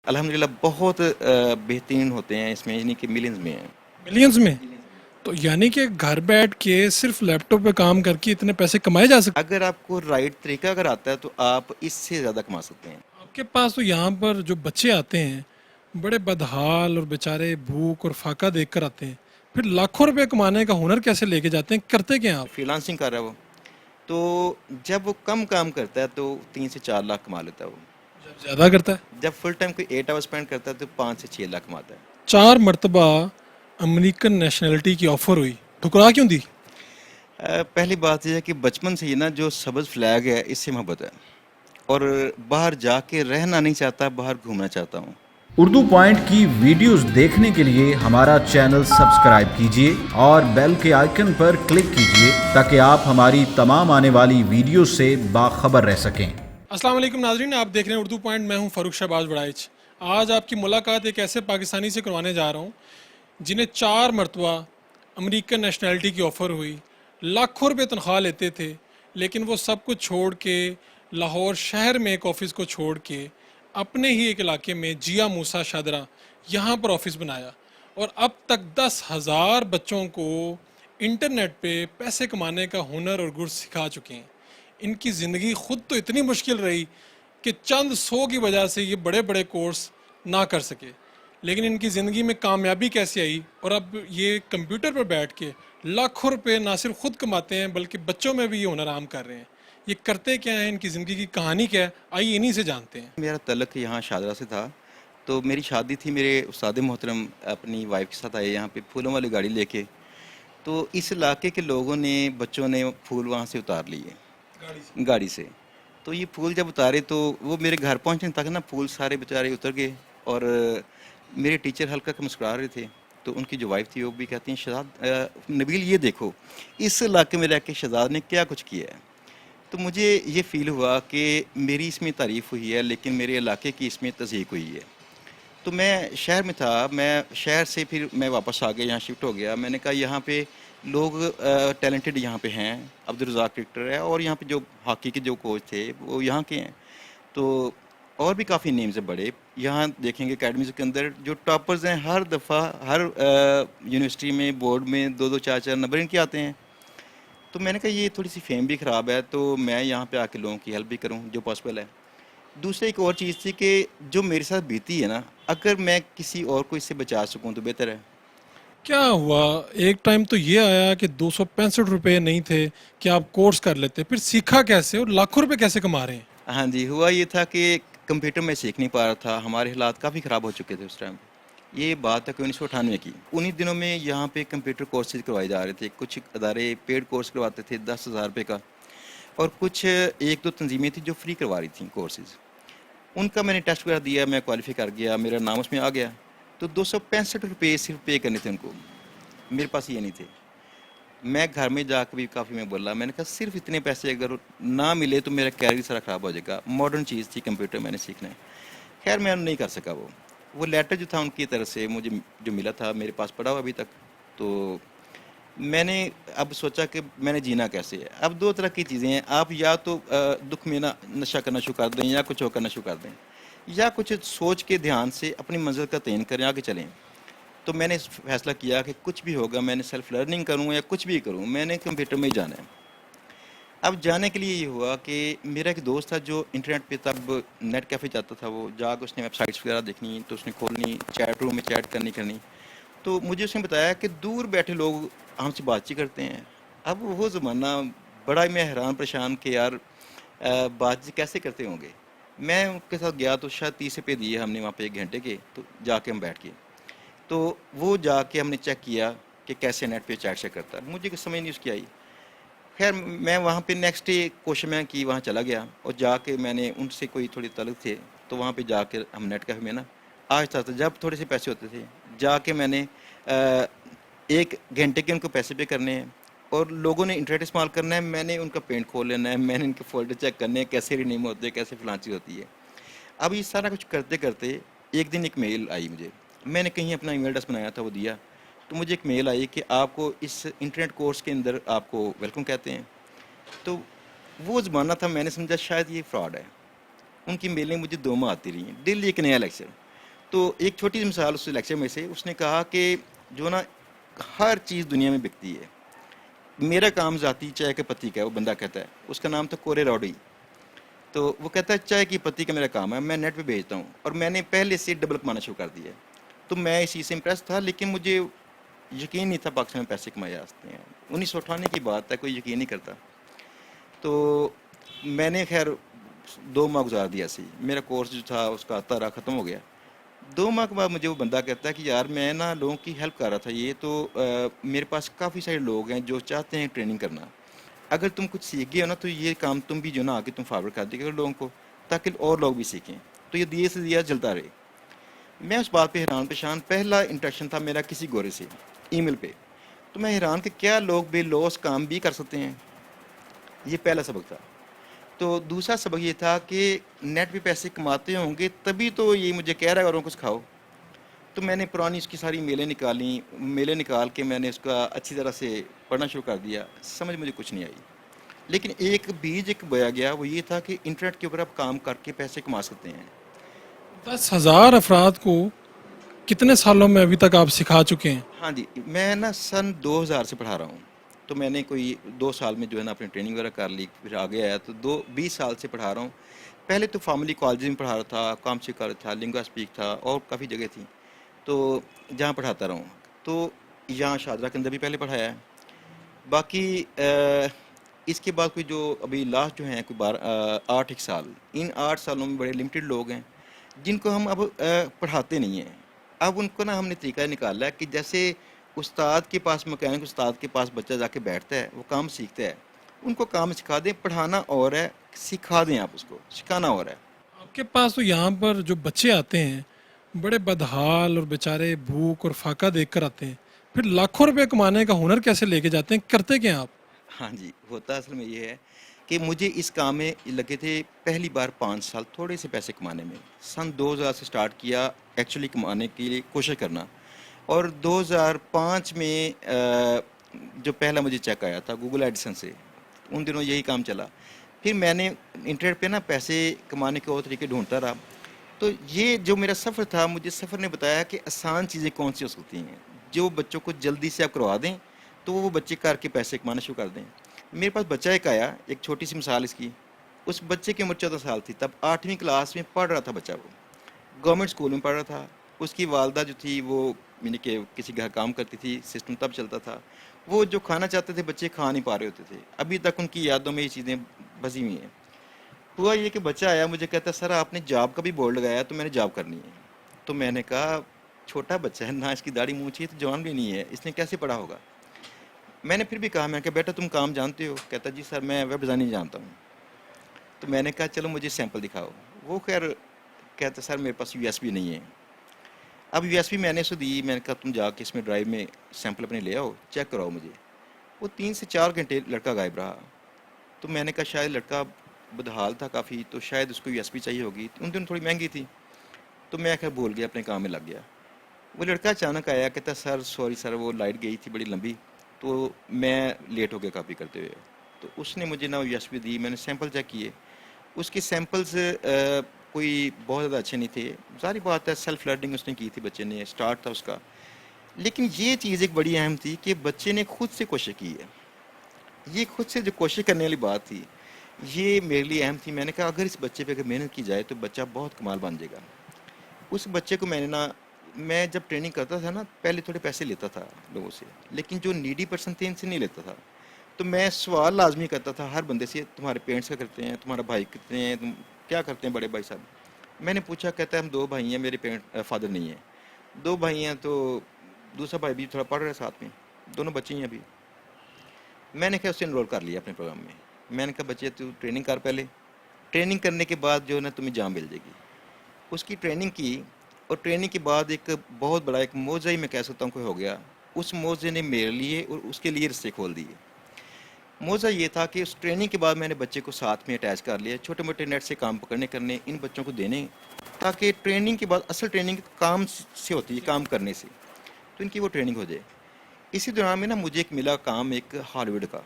الحمدللہ بہت بہترین ہوتے ہیں اس میں، یعنی کہ ملینز میں ہیں۔ ملینز میں؟ تو یعنی کہ گھر بیٹھ کے صرف لیپ ٹاپ پہ کام کر کے اتنے پیسے کمائے جا سکتے اگر آپ کو رائٹ طریقہ اگر آتا ہے تو آپ اس سے زیادہ کما سکتے ہیں۔ ہیں؟ آپ کے پاس تو یہاں پر جو بچے آتے ہیں بڑے بدحال اور بیچارے بھوک اور فاقہ دیکھ کر آتے ہیں، پھر لاکھوں روپے کمانے کا ہنر کیسے لے کے جاتے ہیں؟ کرتے کیا ہیں آپ؟ فری لانسنگ کر رہا ہے وہ، تو جب وہ کم کام کرتا ہے تو 3 سے 4 لاکھ کما لیتا ہے وہ۔ جب زیادہ کرتا ہے؟ جب فل ٹائم کوئی 8 آور اسپینڈ کرتا ہے تو 5 سے 6 لاکھ کماتا ہے۔ 4 مرتبہ امریکن نیشنلٹی کی آفر ہوئی، ٹھکرا کیوں دی؟ پہلی بات یہ ہے کہ بچپن سے ہی نا جو سبز فلیگ ہے اس سے محبت ہے، اور باہر جا کے رہنا نہیں چاہتا، باہر گھومنا چاہتا ہوں۔ اردو پوائنٹ کی ویڈیوز دیکھنے کے لیے ہمارا چینل سبسکرائب کیجیے اور بیل کے آئیکن پر کلک کیجیے تاکہ آپ ہماری تمام آنے والی ویڈیوز سے باخبر رہ سکیں۔ السلام علیکم ناظرین، آپ دیکھ رہے ہیں اردو پوائنٹ، میں ہوں فاروق شہباز بڑائچ۔ آج آپ کی ملاقات ایک ایسے پاکستانی سے کروانے جا رہا ہوں جنہیں 4 مرتبہ امریکن نیشنلٹی کی آفر ہوئی، لاکھوں روپے تنخواہ لیتے تھے، لیکن وہ سب کچھ چھوڑ کے لاہور شہر میں ایک آفس کو چھوڑ کے اپنے ہی ایک علاقے میں جیا موسیٰ شادرہ یہاں پر آفس بنایا، اور اب تک 10,000 بچوں کو انٹرنیٹ پہ پیسے کمانے کا ہنر اور گر سکھا چکے ہیں۔ ان کی زندگی خود تو اتنی مشکل رہی کہ چند سو کی وجہ سے یہ بڑے بڑے کورس نہ کر سکے، لیکن ان کی زندگی میں کامیابی کیسے آئی، اور اب یہ کمپیوٹر پر بیٹھ کے لاکھوں روپے نہ صرف خود کماتے ہیں بلکہ بچوں میں بھی یہ ہنر عام کر رہے ہیں۔ یہ کرتے کیا ہیں، ان کی زندگی کی کہانی کیا ہے، آئیے انہی سے جانتے ہیں۔ میرا تعلق یہاں شادرہ سے تھا، تو میری شادی تھی، میرے استاد محترم اپنی وائف کے ساتھ آئے یہاں پہ پھولوں والی گاڑی لے کے، تو اس علاقے کے لوگوں نے، بچوں نے پھول وہاں سے اتار لیے گاڑی سے۔ تو یہ پھول جب اتارے تو وہ میرے گھر پہنچنے تک نا پھول سارے بیچارے اتر گئے، اور میرے ٹیچر ہلکا کے مسکرا رہے تھے، تو ان کی جو وائف تھی وہ بھی کہتی ہیں شہزاد نبیل یہ دیکھو اس علاقے میں رہ کے شہزاد نے کیا کچھ کیا ہے۔ تو مجھے یہ فیل ہوا کہ میری اس میں تعریف ہوئی ہے لیکن میرے علاقے کی اس میں تضحیق ہوئی ہے۔ تو میں شہر میں تھا، میں شہر سے پھر میں واپس آ گیا، یہاں شفٹ ہو گیا۔ میں نے کہا یہاں پہ لوگ ٹیلنٹڈ یہاں پہ ہیں، عبدالرزاق کرکٹر ہے، اور یہاں پہ جو ہاکی کے جو کوچ تھے وہ یہاں کے ہیں، تو اور بھی کافی نیمز ہیں بڑے یہاں دیکھیں گے اکیڈمیز کے اندر جو ٹاپرز ہیں، ہر دفعہ ہر یونیورسٹی میں بورڈ میں 2 2 4 4 نمبر ان کے آتے ہیں۔ تو میں نے کہا یہ تھوڑی سی فیم بھی خراب ہے، تو میں یہاں پہ آ کے لوگوں کی ہیلپ بھی کروں جو پاسبل ہے۔ دوسرا ایک اور چیز تھی کہ جو میرے ساتھ بیتی ہے نا، اگر میں کسی اور کو اس سے بچا سکوں تو بہتر ہے۔ کیا ہوا؟ ایک ٹائم تو یہ آیا کہ 265 روپے نہیں تھے کہ آپ کورس کر لیتے، پھر سیکھا کیسے اور لاکھوں روپے کیسے کما رہے ہیں؟ ہاں جی، ہوا یہ تھا کہ کمپیوٹر میں سیکھ نہیں پا رہا تھا، ہمارے حالات کافی خراب ہو چکے تھے اس ٹائم۔ یہ بات ہے کہ 1998 کی، انہی دنوں میں یہاں پہ کمپیوٹر کورسز کروائے جا رہے تھے، کچھ ادارے پیڈ کورس کرواتے تھے 10,000 روپے کا، اور کچھ 1 2 تنظیمیں تھیں جو فری کروا رہی تھیں کورسز۔ ان کا میں نے ٹیسٹ وغیرہ دیا، میں کوالیفائی کر گیا، میرا نام اس میں آ گیا، تو 265 روپے صرف پے کرنے تھے ان کو، میرے پاس یہ نہیں تھے۔ میں گھر میں جا کے بھی کافی میں بولا، میں نے کہا صرف اتنے پیسے اگر نہ ملے تو میرا کیریئر سارا خراب ہو جائے گا، ماڈرن چیز تھی کمپیوٹر میں نے سیکھنا ہے۔ خیر میں نہیں کر سکا، وہ لیٹر جو تھا ان کی طرف سے مجھے جو ملا تھا میرے پاس پڑا ہوا ابھی تک۔ تو میں نے اب سوچا کہ میں نے جینا کیسے ہے۔ اب 2 طرح کی چیزیں ہیں، آپ یا تو دکھ میں نشہ کرنا شروع کر دیں یا کچھ اور کرنا شروع کر دیں، یا کچھ سوچ کے دھیان سے اپنی منزل کا تعین کریں، آگے چلیں۔ تو میں نے فیصلہ کیا کہ کچھ بھی ہوگا میں نے سیلف لرننگ کروں یا کچھ بھی کروں، میں نے کمپیوٹر میں ہی جانا ہے۔ اب جانے کے لیے یہ ہوا کہ میرا ایک دوست تھا جو انٹرنیٹ پہ تب نیٹ کیفے جاتا تھا، وہ جا کے اس نے ویب سائٹس وغیرہ دیکھنی، تو اس نے کھولنی، چیٹ روم میں چیٹ کرنی۔ تو مجھے اس نے بتایا کہ دور بیٹھے لوگ ہم سے بات چیت کرتے ہیں۔ اب وہ زمانہ بڑا ہی میں حیران پریشان کہ یار بات چیت کیسے کرتے ہوں گے۔ میں ان کے ساتھ گیا تو شاید 30 روپے دیے ہم نے وہاں پہ 1 گھنٹے کے، تو جا کے ہم بیٹھ گئے، تو وہ جا کے ہم نے چیک کیا کہ کیسے نیٹ پہ چیٹ سے کرتا ہے، مجھے کچھ سمجھ نہیں اس کی آئی۔ خیر میں وہاں پہ نیکسٹ ڈے کوشش میں کی، وہاں چلا گیا اور جا کے میں نے ان سے کوئی تھوڑی تعلق تھے، تو وہاں پہ جا کے ہم نیٹ کیفے میں نا آہستہ آہستہ جب تھوڑے سے پیسے ہوتے تھے جا کے میں نے 1 گھنٹے کے ان کو پیسے پے کرنے ہیں، اور لوگوں نے انٹرنیٹ استعمال کرنا ہے، میں نے ان کا پینٹ کھول لینا ہے، میں نے ان کے فولڈر چیک کرنے ہیں کیسے رینیم ہوتے ہیں، کیسے فلاں چیز ہوتی ہے۔ اب یہ سارا کچھ کرتے کرتے ایک دن ایک میل آئی مجھے، میں نے کہیں اپنا ای میل ایڈریس بنایا تھا وہ دیا، تو مجھے ایک میل آئی کہ آپ کو اس انٹرنیٹ کورس کے اندر آپ کو ویلکم کہتے ہیں۔ تو وہ زمانہ تھا، میں نے سمجھا شاید یہ فراڈ ہے۔ ان کی میلیں مجھے 2 ماہ آتی رہی ہیں، ڈیلی ایک نیا لیکچر۔ تو ایک چھوٹی سی مثال اس لیکچر میں سے اس نے کہا کہ جو نا ہر چیز دنیا میں بکتی ہے، میرا کام ذاتی چائے کے پتی کا ہے، وہ بندہ کہتا ہے، اس کا نام تھا کورے راڈی. تو وہ کہتا ہے چائے کی پتی کا میرا کام ہے، میں نیٹ پہ بھیجتا ہوں اور میں نے پہلے سے ڈبل کمانا شروع کر دیا ہے. تو میں اس چیز سے امپریس تھا، لیکن مجھے یقین نہیں تھا پاکستان میں پیسے کمائے جا سکتے ہیں. 1998 کی بات ہے، کوئی یقین نہیں کرتا. تو میں نے خیر 2 ماہ گزار دیا سی، میرا کورس جو تھا اس کا آتا رہا، ختم ہو گیا. 2 ماہ کے بعد مجھے وہ بندہ کہتا ہے کہ یار میں نا لوگوں کی ہیلپ کر رہا تھا، یہ تو میرے پاس کافی سارے لوگ ہیں جو چاہتے ہیں ٹریننگ کرنا، اگر تم کچھ سیکھ گئے ہو نا تو یہ کام تم بھی جو نا آگے تم فارورڈ کر دے گا لوگوں کو، تاکہ اور لوگ بھی سیکھیں. تو یہ دیے سے دیا جلتا رہے. میں اس بات پہ حیران پریشان، پہلا انٹریکشن تھا میرا کسی گورے سے ای میل پہ، تو میں حیران کہ کیا لوگ بے لوس کام بھی کر سکتے ہیں. یہ پہلا سبق تھا. تو دوسرا سبق یہ تھا کہ نیٹ پہ پیسے کماتے ہوں گے تبھی تو یہ مجھے کہہ رہا ہے اوروں کو سکھاؤ. تو میں نے پرانی اس کی ساری میلیں نکالیں، میلیں نکال کے میں نے اس کا اچھی طرح سے پڑھنا شروع کر دیا. سمجھ مجھے کچھ نہیں آئی، لیکن ایک بیج ایک بویا گیا، وہ یہ تھا کہ انٹرنیٹ کے اوپر آپ کام کر کے پیسے کما سکتے ہیں. 10,000 افراد کو کتنے سالوں میں ابھی تک آپ سکھا چکے ہیں؟ ہاں جی، میں نا سن 2000 سے پڑھا رہا ہوں. تو میں نے کوئی 2 سال میں جو ہے نا اپنی ٹریننگ وغیرہ کر لی، پھر آگے آیا تو 20 سال سے پڑھا رہا ہوں. پہلے تو فارملی کالج میں پڑھا رہا تھا، کامسی کالج تھا، لنگا اسپیک تھا، اور کافی جگہ تھیں تو جہاں پڑھاتا رہا ہوں. تو یہاں شاہدرہ کے اندر بھی پہلے پڑھایا ہے. باقی اس کے بعد کوئی جو ابھی لاسٹ جو ہیں کوئی 8 سال، ان 8 سالوں میں بڑے لمیٹڈ لوگ ہیں جن کو ہم اب پڑھاتے نہیں ہیں. اب ان کو نا ہم نے طریقہ نکالا ہے کہ جیسے استاد کے پاس مکینک استاد کے پاس بچہ جا کے بیٹھتا ہے، وہ کام سیکھتا ہے، ان کو کام سکھا دیں. پڑھانا اور ہے، سکھا دیں، آپ اس کو سکھانا اور ہے. آپ کے پاس تو یہاں پر جو بچے آتے ہیں بڑے بدحال اور بیچارے بھوک اور فاقہ دیکھ کر آتے ہیں، پھر لاکھوں روپے کمانے کا ہنر کیسے لے کے جاتے ہیں؟ کرتے کیا آپ؟ ہاں جی، ہوتا اصل میں یہ ہے کہ مجھے اس کام میں لگے تھے پہلی بار 5 سال تھوڑے سے پیسے کمانے میں. سن 2000 سے سٹارٹ کیا ایکچولی کمانے کے لیے کوشش کرنا، اور 2005 میں جو پہلا مجھے چیک آیا تھا گوگل ایڈسن سے، ان دنوں یہی کام چلا. پھر میں نے انٹرنیٹ پہ نا پیسے کمانے کے اور طریقے ڈھونڈتا رہا. تو یہ جو میرا سفر تھا، مجھے سفر نے بتایا کہ آسان چیزیں کون سی ہو سکتی ہیں جو بچوں کو جلدی سے آپ کروا دیں تو وہ بچے کر کے پیسے کمانا شروع کر دیں. میرے پاس بچہ ایک آیا، ایک چھوٹی سی مثال اس کی. اس بچے کی عمر 14 سال تھی، تب 8ویں کلاس میں پڑھ رہا تھا بچہ. وہ گورنمنٹ اسکول میں پڑھ رہا تھا. اس کی والدہ جو تھی وہ یعنی کہ کسی گھر کام کرتی تھی، سسٹم تب چلتا تھا. وہ جو کھانا چاہتے تھے بچے کھا نہیں پا رہے ہوتے تھے. ابھی تک ان کی یادوں میں یہ چیزیں بسی ہوئی ہیں. ہوا یہ کہ بچہ آیا مجھے کہتا سر آپ نے جاب کا بھی بورڈ لگایا تو میں نے جاب کرنی ہے. تو میں نے کہا چھوٹا بچہ ہے، نہ اس کی داڑھی مونچھی ہے تو جوان بھی نہیں ہے، اس نے کیسے پڑھا ہوگا. میں نے پھر بھی کہا، میں نے کہا بیٹا تم کام جانتے ہو؟ کہتا جی سر میں ویب ڈیزائننگ جانتا ہوں. تو میں نے کہا چلو مجھے سیمپل دکھاؤ. وہ خیر کہتا سر میرے پاس یو ایس بی نہیں ہے. اب یو ایس بی میں نے اسے دی. میں نے کہا تم جا کے اس میں ڈرائیو میں سیمپل اپنے لے آؤ، چیک کراؤ مجھے. وہ 3 سے 4 گھنٹے لڑکا غائب رہا. تو میں نے کہا شاید لڑکا بدحال تھا کافی، تو شاید اس کو یو ایس بی چاہیے ہوگی. ان دن تھوڑی مہنگی تھی. تو میں خیر بھول گیا، اپنے کام میں لگ گیا. وہ لڑکا اچانک آیا، کہتا سر سوری سر وہ لائٹ گئی تھی بڑی لمبی، تو میں لیٹ ہو گیا کاپی کرتے ہوئے. تو اس نے مجھے نا یو ایس بی دی. میں نے سیمپل چیک کیے. اس کے سیمپلز کوئی بہت زیادہ اچھے نہیں تھے. ظاہری بات ہے سیلف لرننگ اس نے کی تھی، بچے نے اسٹارٹ تھا اس کا. لیکن یہ چیز ایک بڑی اہم تھی کہ بچے نے خود سے کوشش کی ہے. یہ خود سے جو کوشش کرنے والی بات تھی یہ میرے لیے اہم تھی. میں نے کہا اگر اس بچے پہ اگر محنت کی جائے تو بچہ بہت کمال بن جائے گا. اس بچے کو میں نے نا، میں جب ٹریننگ کرتا تھا نا پہلے تھوڑے پیسے لیتا تھا لوگوں سے، لیکن جو نیڈی پرسن تھے ان سے نہیں لیتا تھا. تو میں سوال لازمی کرتا تھا ہر بندے سے، تمہارے پیرنٹس کیا کرتے ہیں، تمہارا بھائی کتنے ہیں، تم کیا کرتے ہیں بڑے بھائی صاحب. میں نے پوچھا، کہتا ہے ہم 2 بھائی ہیں، میرے فادر نہیں ہیں. 2 بھائی ہیں تو دوسرا بھائی بھی تھوڑا پڑھ رہا ہے ساتھ میں، دونوں بچے ہیں ابھی. میں نے کہا اسے انرول کر لیا اپنے پروگرام میں. میں نے کہا بچے تو ٹریننگ کر پہلے، ٹریننگ کرنے کے بعد جو ہے نا تمہیں جام مل جائے گی. اس کی ٹریننگ کی، اور ٹریننگ کے بعد ایک بہت بڑا ایک موضوع ہی میں کہہ سکتا ہوں کوئی ہو گیا. اس موضوع نے میرے لیے اور اس کے لیے رستے کھول دیے. موضوع یہ تھا کہ اس ٹریننگ کے بعد میں نے بچے کو ساتھ میں اٹیچ کر لیا، چھوٹے موٹے نیٹ سے کام کرنے ان بچوں کو دینے، تاکہ ٹریننگ کے بعد اصل ٹریننگ کام سے ہوتی ہے، کام کرنے سے، تو ان کی وہ ٹریننگ ہو جائے. اسی دوران میں نا مجھے ایک ملا کام ایک ہالی ووڈ کا.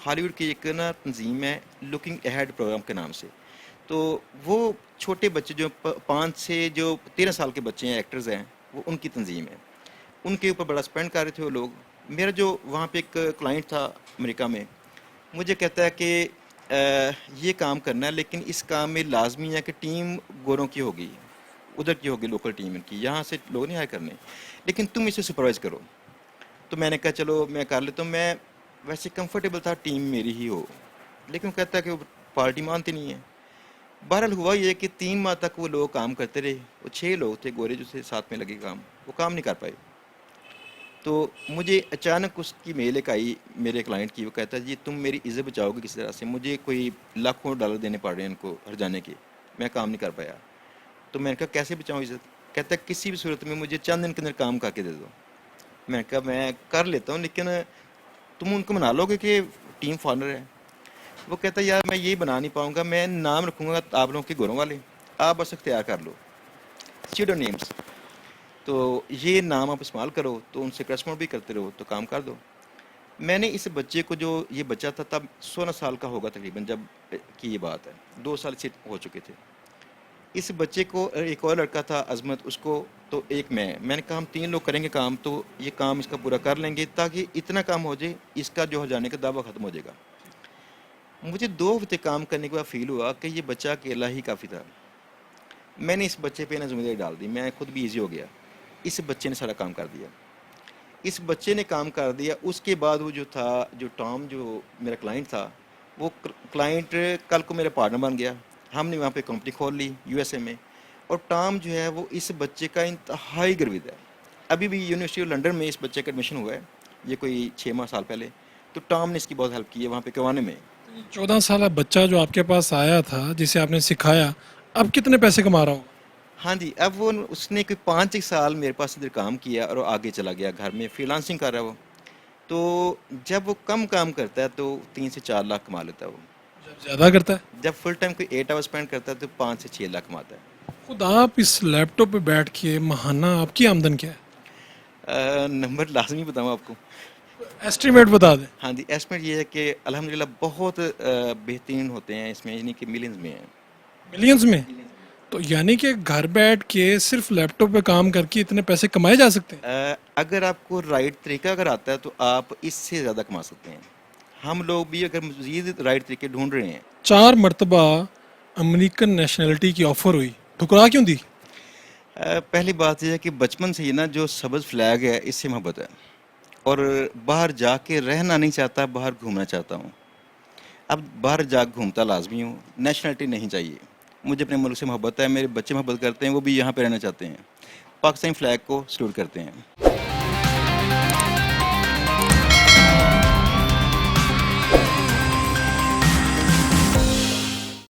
ہالی ووڈ کی ایک نا تنظیم ہے لکنگ اہیڈ پروگرام کے نام سے. تو وہ چھوٹے بچے جو 5 سے جو 13 سال کے بچے ہیں ایکٹرز ہیں وہ ان کی تنظیم ہے, ان کے اوپر بڑا سپینڈ کر رہے تھے وہ لوگ. میرا جو وہاں پہ ایک کلائنٹ تھا امریکہ میں, مجھے کہتا ہے کہ یہ کام کرنا ہے لیکن اس کام میں لازمی ہے کہ ٹیم گوروں کی ہوگی, ادھر کی ہوگی لوکل ٹیم ان کی, یہاں سے لوگ نہیں ہائر کرنے, لیکن تم اسے سپروائز کرو. تو میں نے کہا چلو میں کر لیتا ہوں, میں ویسے کمفرٹیبل تھا ٹیم میری ہی ہو, لیکن وہ کہتا ہے کہ وہ پارٹی مانتی نہیں ہے. بہرحال ہوا یہ کہ 3 ماہ تک وہ لوگ کام کرتے رہے, وہ 6 لوگ تھے گورے جو سے ساتھ میں لگے کام, وہ کام نہیں کر پائے. تو مجھے اچانک اس کی میل ایک آئی میرے کلائنٹ کی, وہ کہتا ہے جی تم میری عزت بچاؤ گے کسی طرح سے, مجھے کوئی لاکھوں ڈالر دینے پڑ رہے ہیں ان کو ہر جانے کے, میں کام نہیں کر پایا. تو میں نے کہا کیسے بچاؤں عزت؟ کہتا ہے کسی بھی صورت میں مجھے چند دن کے اندر کام کر کے دے دو. میں نے کہا میں کر لیتا ہوں لیکن تم ان کو منا لو گے کہ ٹیم فارنر ہے؟ وہ کہتا ہے یار میں یہ بنا نہیں پاؤں گا, میں نام رکھوں گا آپ لوگوں کے گوروں والے, آپ بس اختیار کر لو سیڈو نیمز, تو یہ نام آپ استعمال کرو, تو ان سے کسٹمر بھی کرتے رہو تو کام کر دو. میں نے اس بچے کو, جو یہ بچہ تھا تب 16 سال کا ہوگا تقریباً جب کی یہ بات ہے, 2 سال سے ہو چکے تھے. اس بچے کو ایک اور لڑکا تھا عظمت, اس کو تو ایک میں نے کہا ہم 3 لوگ کریں گے کام, تو یہ کام اس کا پورا کر لیں گے تاکہ اتنا کام ہو جائے اس کا جو ہو جانے کا دعویٰ ختم ہو جائے گا. مجھے 2 ہفتے کام کرنے کے بعد فیل ہوا کہ یہ بچہ اکیلا ہی کافی تھا. میں نے اس بچے پہ ذمہ داری ڈال دی, میں خود بھی ایزی ہو گیا. اس بچے نے سارا کام کر دیا, اس بچے نے کام کر دیا. اس کے بعد وہ جو تھا, جو ٹام جو میرا کلائنٹ تھا, وہ کلائنٹ کل کو میرا پارٹنر بن گیا. ہم نے وہاں پہ کمپنی کھول لی USA میں, اور ٹام جو ہے وہ اس بچے کا انتہائی گروید ہے. ابھی بھی یونیورسٹی آف لنڈن میں اس بچے کا ایڈمیشن ہوا ہے, یہ کوئی 6 سال پہلے. تو ٹام نے اس کی بہت ہیلپ کی ہے وہاں پہ کروانے میں. 14 سالہ بچہ جو آپ کے پاس آیا تھا جسے آپ نے سکھایا, اب کتنے پیسے کما رہا ہو؟ ہاں جی, اب وہ اس نے کوئی 5 سال میرے پاس ادھر کام کیا اور آگے چلا گیا, گھر میں فری لانسنگ کر رہا ہے وہ. تو جب وہ کم کام کرتا ہے تو 3 سے 4 لاکھ کما لیتا ہے وہ. جب زیادہ کرتا ہے؟ جب فل ٹائم کوئی 8 آور اسپینڈ کرتا ہے تو 5 سے 6 لاکھ کماتا ہے. خود آپ اس لیپ ٹاپ پہ بیٹھ کے ماہانہ آپ کی آمدن کیا ہے؟ نمبر لازمی بتاؤں آپ کو؟ ایسٹیمیٹ بتا دیں. ہاں جی, ایسٹیمیٹ یہ ہے کہ الحمدللہ بہت بہترین ہوتے ہیں اس میں, یعنی کہ ملینز میں ہیں. ملینز میں؟ تو یعنی کہ گھر بیٹھ کے صرف لیپ ٹاپ پہ کام کر کے اتنے پیسے کمائے جا سکتے ہیں؟ اگر آپ کو رائٹ طریقہ اگر آتا ہے تو آپ اس سے زیادہ کما سکتے ہیں. ہم لوگ بھی اگر مزید رائٹ طریقے ڈھونڈ رہے ہیں. 4 مرتبہ امریکن نیشنلٹی کی آفر ہوئی, ٹھکرا کیوں دی؟ پہلی بات یہ ہے کہ بچپن سے ہی نا جو سبز فلیگ ہے اس سے محبت ہے, اور باہر جا کے رہنا نہیں چاہتا, باہر گھومنا چاہتا ہوں. اب باہر جا گھومتا لازمی ہوں, نیشنلٹی نہیں چاہیے. مجھے اپنے ملک سے محبت ہے, میرے بچے محبت کرتے ہیں, وہ بھی یہاں پہ رہنا چاہتے ہیں, پاکستانی فلیگ کو سلوٹ کرتے ہیں.